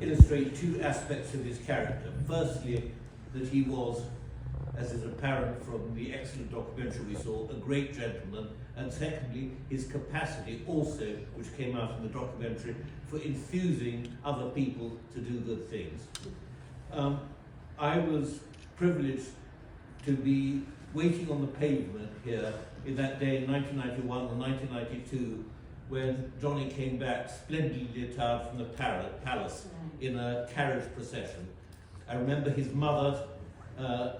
illustrate two aspects of his character. Firstly, that he was, as is apparent from the excellent documentary we saw, a great gentleman, and secondly, his capacity also, which came out in the documentary, for infusing other people to do good things. I was privileged to be waiting on the pavement here in that day in 1991 or 1992, when Johnny came back splendidly attired from the palace in a carriage procession. I remember his mother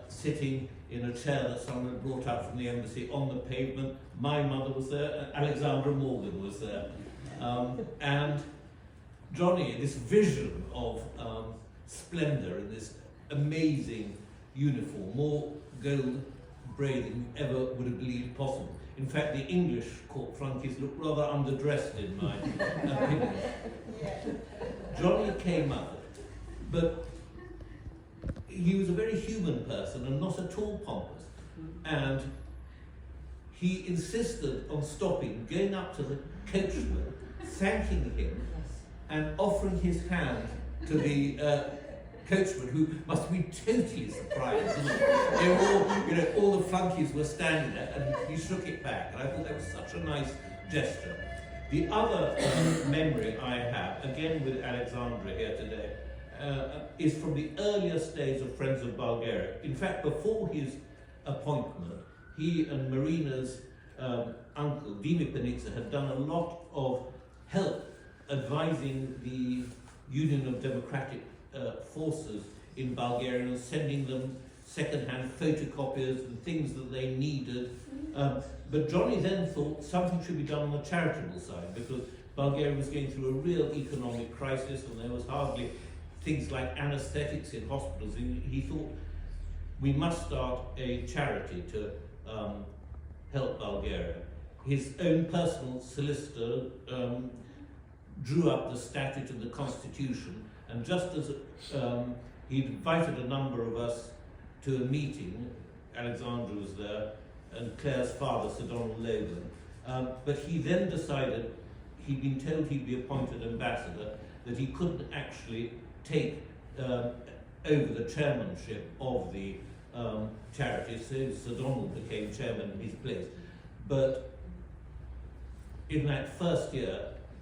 sitting in a chair that someone had brought up from the embassy on the pavement. My mother was there, and Alexandra Morgan was there. And Johnny, this vision of splendour in this amazing uniform, more gold braid than you ever would have believed possible. In fact, the English court flunkies look rather underdressed in my opinion. Johnny came up, but he was a very human person and not at all pompous. And he insisted on stopping, going up to the coachman, thanking him, and offering his hand to the coachman, who must be totally surprised. They were all, all the flunkies were standing there, and he shook it back. And I thought that was such a nice gesture. The other memory I have, again with Alexandra here today, is from the earliest days of Friends of Bulgaria. In fact, before his appointment, he and Marina's uncle, Dimi Panica, had done a lot of help advising the Union of Democratic Forces in Bulgaria and sending them second-hand photocopiers and things that they needed. But Johnny then thought something should be done on the charitable side, because Bulgaria was going through a real economic crisis and there was hardly things like anaesthetics in hospitals. And he thought we must start a charity to help Bulgaria. His own personal solicitor drew up the statute and the constitution, and just as he invited a number of us to a meeting, Alexandra was there, and Claire's father, Sir Donald Logan, but he then decided, he'd been told he'd be appointed ambassador, that he couldn't actually take over the chairmanship of the charity, so Sir Donald became chairman in his place. But in that first year,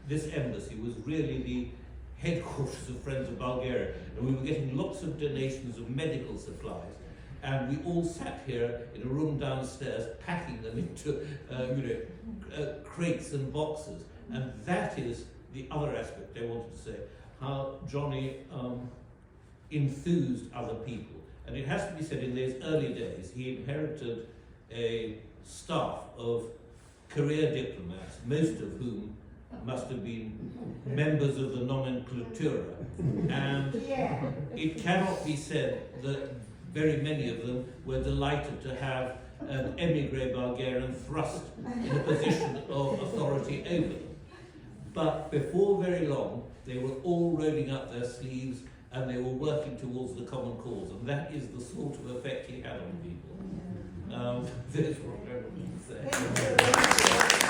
this embassy was really the headquarters of Friends of Bulgaria, and we were getting lots of donations of medical supplies, and we all sat here in a room downstairs packing them into crates and boxes. And that is the other aspect I wanted to say, how Johnny enthused other people. And it has to be said, in those early days, he inherited a staff of career diplomats, most of whom must have been members of the nomenclatura. And it cannot be said that very many of them were delighted to have an emigre Bulgarian thrust in a position of authority over them. But before very long, they were all rolling up their sleeves and they were working towards the common cause, and that is the sort of effect he had on people. That's what I wanted to say.